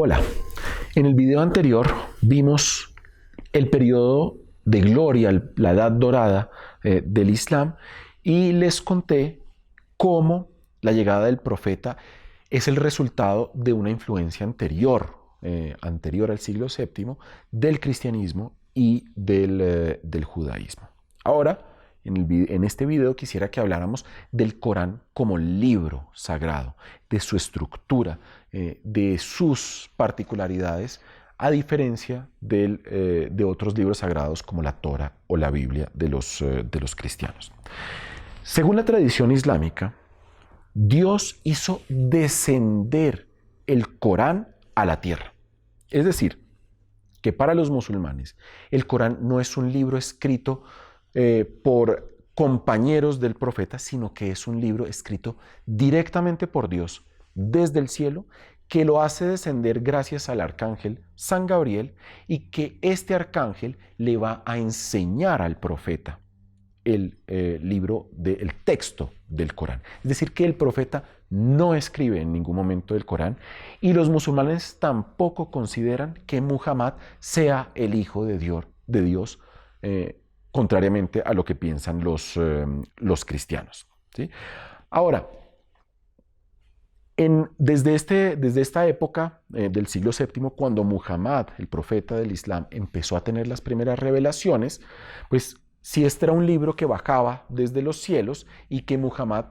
Hola, en el video anterior vimos el periodo de gloria, la edad dorada del Islam, y les conté cómo la llegada del profeta es el resultado de una influencia anterior al siglo VII, del cristianismo y del judaísmo. Ahora, en este video quisiera que habláramos del Corán como libro sagrado, de su estructura, de sus particularidades, a diferencia de otros libros sagrados como la Torá o la Biblia de los cristianos. Según la tradición islámica, Dios hizo descender el Corán a la tierra. Es decir, que para los musulmanes el Corán no es un libro escrito por compañeros del profeta, sino que es un libro escrito directamente por Dios desde el cielo, que lo hace descender gracias al arcángel San Gabriel, y que este arcángel le va a enseñar al profeta el texto del Corán. Es decir, que el profeta no escribe en ningún momento del Corán, y los musulmanes tampoco consideran que Muhammad sea el hijo de Dios, contrariamente a lo que piensan los cristianos, ¿sí? Ahora, desde esta época del siglo VII, cuando Muhammad, el profeta del Islam, empezó a tener las primeras revelaciones, pues si este era un libro que bajaba desde los cielos y que Muhammad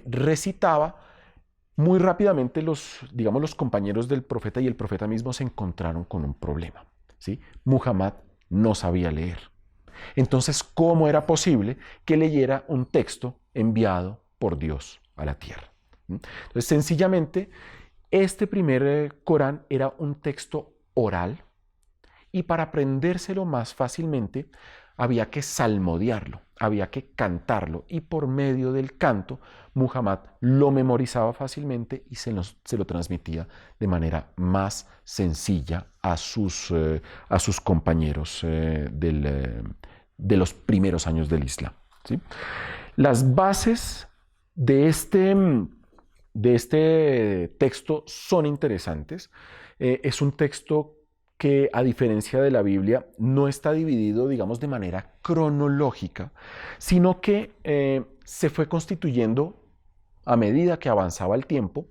recitaba, muy rápidamente los compañeros del profeta y el profeta mismo se encontraron con un problema, ¿sí? Muhammad no sabía leer. Entonces, ¿cómo era posible que leyera un texto enviado por Dios a la tierra? Entonces, sencillamente, este primer Corán era un texto oral, y para aprendérselo más fácilmente había que salmodiarlo, había que cantarlo, y por medio del canto Muhammad lo memorizaba fácilmente y se lo transmitía de manera más sencilla a sus compañeros de los primeros años del Islam, ¿sí? Las bases de este texto son interesantes. Es un texto que, a diferencia de la Biblia, no está dividido, de manera cronológica, sino que se fue constituyendo a medida que avanzaba el tiempo,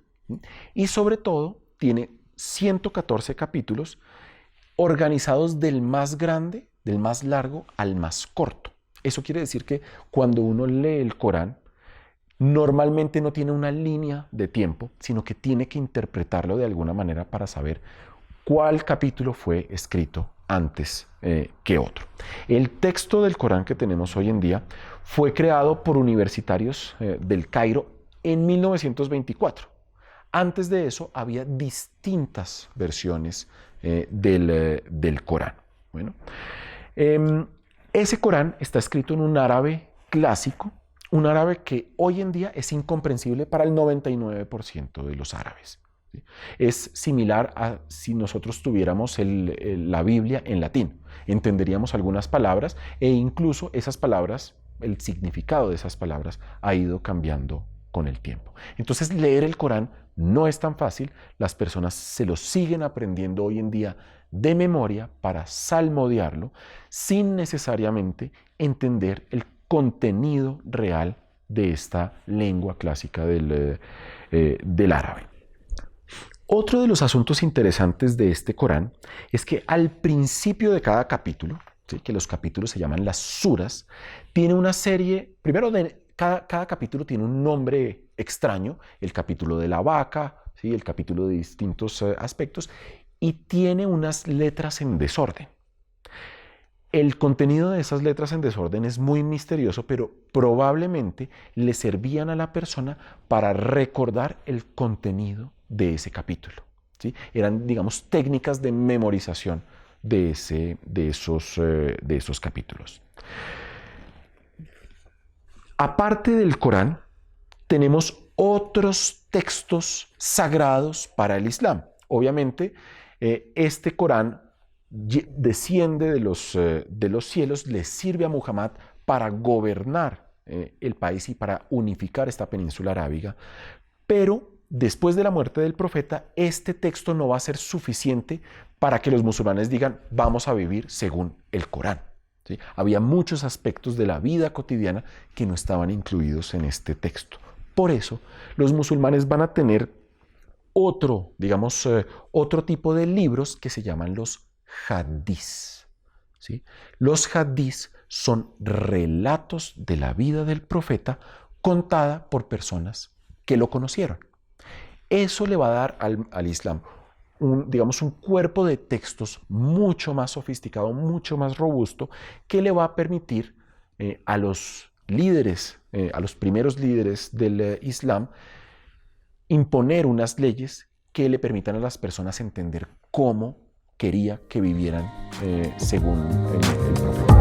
y sobre todo tiene 114 capítulos organizados del más grande, del más largo al más corto. Eso quiere decir que cuando uno lee el Corán, normalmente no tiene una línea de tiempo, sino que tiene que interpretarlo de alguna manera para saber cuál capítulo fue escrito antes que otro. El texto del Corán que tenemos hoy en día fue creado por universitarios del Cairo en 1924. Antes de eso había distintas versiones del Corán. Bueno, ese Corán está escrito en un árabe clásico, un árabe que hoy en día es incomprensible para el 99% de los árabes. Es similar a si nosotros tuviéramos la Biblia en latín. Entenderíamos algunas palabras, e incluso esas palabras, el significado de esas palabras ha ido cambiando con el tiempo. Entonces, leer el Corán no es tan fácil. Las personas se lo siguen aprendiendo hoy en día de memoria para salmodiarlo, sin necesariamente entender el contenido real de esta lengua clásica del árabe. Otro de los asuntos interesantes de este Corán es que al principio de cada capítulo, ¿sí?, que los capítulos se llaman las suras, tiene una serie, primero cada capítulo tiene un nombre extraño: el capítulo de la vaca, ¿sí?, el capítulo de distintos aspectos, y tiene unas letras en desorden. El contenido de esas letras en desorden es muy misterioso, pero probablemente le servían a la persona para recordar el contenido de ese capítulo, ¿sí? Eran, técnicas de memorización de esos capítulos. Aparte del Corán, tenemos otros textos sagrados para el Islam. Obviamente, este Corán desciende de los cielos, le sirve a Muhammad para gobernar el país y para unificar esta península arábiga, pero después de la muerte del profeta, este texto no va a ser suficiente para que los musulmanes digan vamos a vivir según el Corán. ¿Sí? Había muchos aspectos de la vida cotidiana que no estaban incluidos en este texto. Por eso, los musulmanes van a tener otro tipo de libros que se llaman los hadís. ¿Sí? Los hadís son relatos de la vida del profeta contada por personas que lo conocieron. Eso le va a dar al Islam un cuerpo de textos mucho más sofisticado, mucho más robusto, que le va a permitir a los líderes, a los primeros líderes del Islam, imponer unas leyes que le permitan a las personas entender cómo quería que vivieran según el profeta.